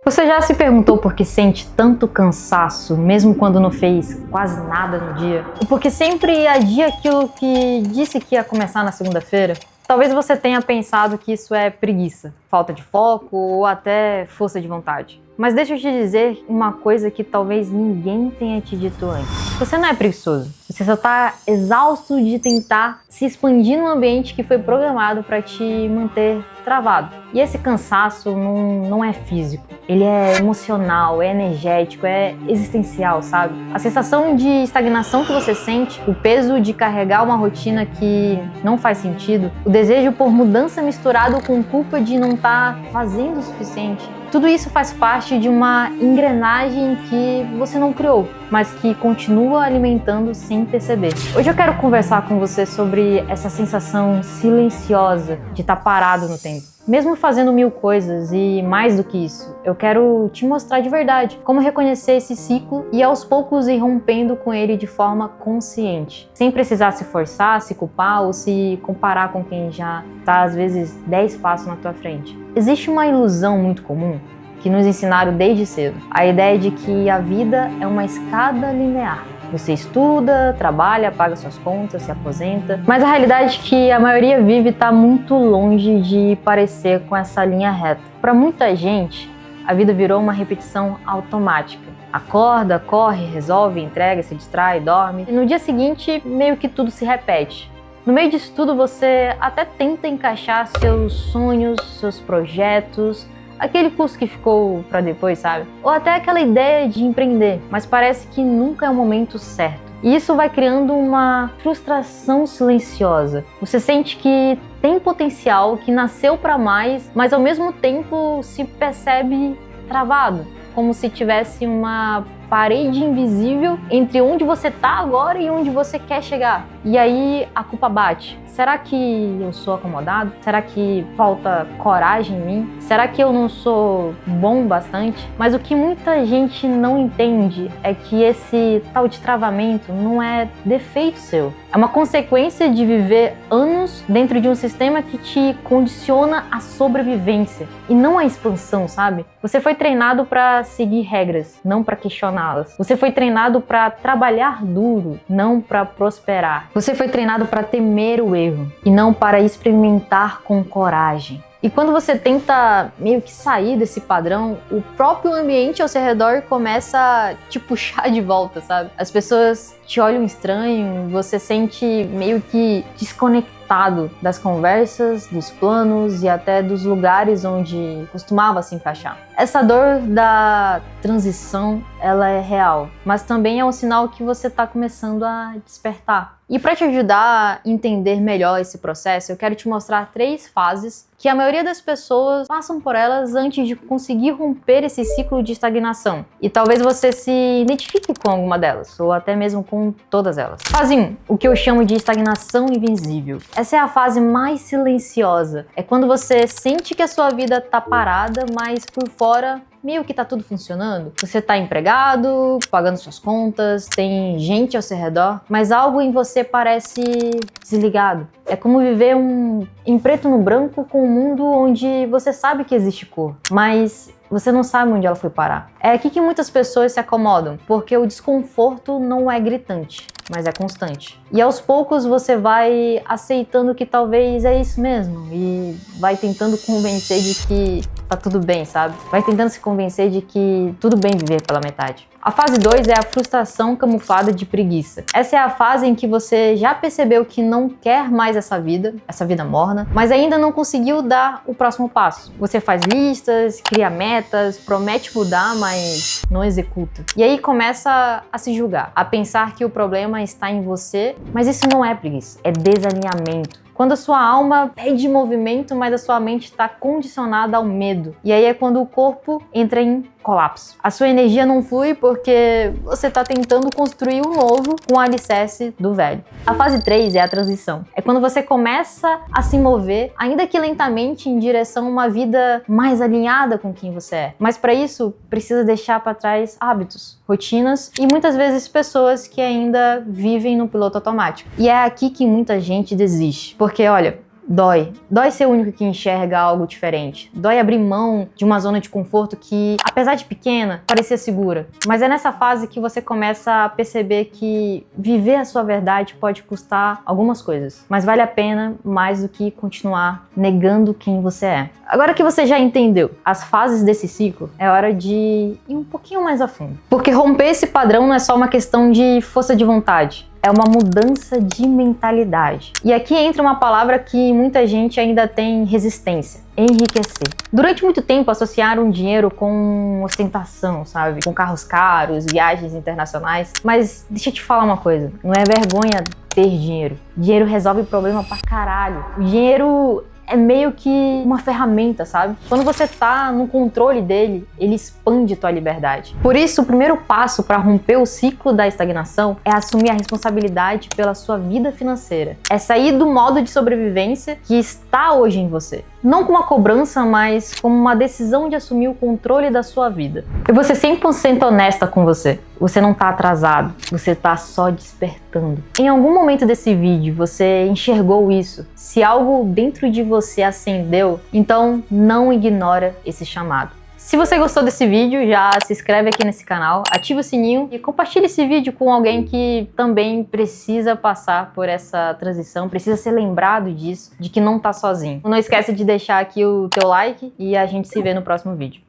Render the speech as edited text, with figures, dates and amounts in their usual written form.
Você já se perguntou por que sente tanto cansaço, mesmo quando não fez quase nada no dia? Ou porque sempre adia aquilo que disse que ia começar na segunda-feira? Talvez você tenha pensado que isso é preguiça, falta de foco ou até força de vontade. Mas deixa eu te dizer uma coisa que talvez ninguém tenha te dito antes. Você não é preguiçoso. Você só está exausto de tentar se expandir num ambiente que foi programado para te manter travado. E esse cansaço não é físico. Ele é emocional, é energético, é existencial, sabe? A sensação de estagnação que você sente, o peso de carregar uma rotina que não faz sentido, o desejo por mudança misturado com culpa de não estar fazendo o suficiente. Tudo isso faz parte de uma engrenagem que você não criou, mas que continua alimentando sem perceber. Hoje eu quero conversar com você sobre essa sensação silenciosa de estar parado no tempo. Mesmo fazendo mil coisas e mais do que isso, eu quero te mostrar de verdade como reconhecer esse ciclo e aos poucos ir rompendo com ele de forma consciente, sem precisar se forçar, se culpar ou se comparar com quem já está às vezes 10 passos na tua frente. Existe uma ilusão muito comum que nos ensinaram desde cedo, a ideia de que a vida é uma escada linear. Você estuda, trabalha, paga suas contas, se aposenta. Mas a realidade é que a maioria vive está muito longe de parecer com essa linha reta. Para muita gente, a vida virou uma repetição automática. Acorda, corre, resolve, entrega, se distrai, dorme. E no dia seguinte, meio que tudo se repete. No meio disso tudo, você até tenta encaixar seus sonhos, seus projetos, aquele curso que ficou para depois, sabe? Ou até aquela ideia de empreender, mas parece que nunca é o momento certo. E isso vai criando uma frustração silenciosa. Você sente que tem potencial, que nasceu para mais, mas ao mesmo tempo se percebe travado, como se tivesse uma parede invisível entre onde você tá agora e onde você quer chegar. E aí a culpa bate. Será que eu sou acomodado? Será que falta coragem em mim? Será que eu não sou bom bastante? Mas o que muita gente não entende é que esse tal de travamento não é defeito seu. É uma consequência de viver anos dentro de um sistema que te condiciona a sobrevivência e não a expansão, sabe? Você foi treinado para seguir regras, não para questioná-las. Você foi treinado para trabalhar duro, não para prosperar. Você foi treinado para temer o erro e não para experimentar com coragem. E quando você tenta meio que sair desse padrão, o próprio ambiente ao seu redor começa a te puxar de volta, sabe? As pessoas te olham estranho, você sente meio que desconectado das conversas, dos planos e até dos lugares onde costumava se encaixar. Essa dor da transição, ela é real, mas também é um sinal que você está começando a despertar. E para te ajudar a entender melhor esse processo, eu quero te mostrar 3 fases que a maioria das pessoas passam por elas antes de conseguir romper esse ciclo de estagnação. E talvez você se identifique com alguma delas, ou até mesmo com todas elas. Fase 1, o que eu chamo de estagnação invisível. Essa é a fase mais silenciosa. É quando você sente que a sua vida tá parada, mas por fora meio que tá tudo funcionando. Você tá empregado, pagando suas contas, tem gente ao seu redor, mas algo em você parece desligado. É como viver em preto no branco com um mundo onde você sabe que existe cor, mas você não sabe onde ela foi parar. É aqui que muitas pessoas se acomodam, porque o desconforto não é gritante, mas é constante. E aos poucos você vai aceitando que talvez é isso mesmo e vai tentando convencer de que tá tudo bem, sabe? Vai tentando se convencer de que tudo bem viver pela metade. A fase 2 é a frustração camuflada de preguiça. Essa é a fase em que você já percebeu que não quer mais essa vida morna, mas ainda não conseguiu dar o próximo passo. Você faz listas, cria metas, promete mudar, mas não executa. E aí começa a se julgar, a pensar que o problema está em você, mas isso não é preguiça, é desalinhamento. Quando a sua alma pede movimento, mas a sua mente está condicionada ao medo. E aí é quando o corpo entra em colapso. A sua energia não flui porque você está tentando construir o novo com o alicerce do velho. A fase 3 é a transição. É quando você começa a se mover, ainda que lentamente, em direção a uma vida mais alinhada com quem você é. Mas para isso, precisa deixar para trás hábitos, rotinas e muitas vezes pessoas que ainda vivem no piloto automático. E é aqui que muita gente desiste. Porque, olha, Dói. Dói ser o único que enxerga algo diferente. Dói abrir mão de uma zona de conforto que, apesar de pequena, parecia segura. Mas é nessa fase que você começa a perceber que viver a sua verdade pode custar algumas coisas. Mas vale a pena mais do que continuar negando quem você é. Agora que você já entendeu as fases desse ciclo, é hora de ir um pouquinho mais a fundo. Porque romper esse padrão não é só uma questão de força de vontade. É uma mudança de mentalidade. E aqui entra uma palavra que muita gente ainda tem resistência: enriquecer. Durante muito tempo associaram dinheiro com ostentação, sabe? Com carros caros, viagens internacionais. Mas deixa eu te falar uma coisa, não é vergonha ter dinheiro. Dinheiro resolve problema pra caralho. O dinheiro é meio que uma ferramenta, sabe? Quando você tá no controle dele, ele expande tua liberdade. Por isso, o primeiro passo para romper o ciclo da estagnação é assumir a responsabilidade pela sua vida financeira. É sair do modo de sobrevivência que está hoje em você. Não com uma cobrança, mas como uma decisão de assumir o controle da sua vida. Eu vou ser 100% honesta com você. Você não tá atrasado, você tá só despertando. Em algum momento desse vídeo, você enxergou isso. Se algo dentro de você acendeu, então não ignora esse chamado. Se você gostou desse vídeo, já se inscreve aqui nesse canal, ativa o sininho e compartilha esse vídeo com alguém que também precisa passar por essa transição, precisa ser lembrado disso, de que não tá sozinho. Não esquece de deixar aqui o teu like e a gente se vê no próximo vídeo.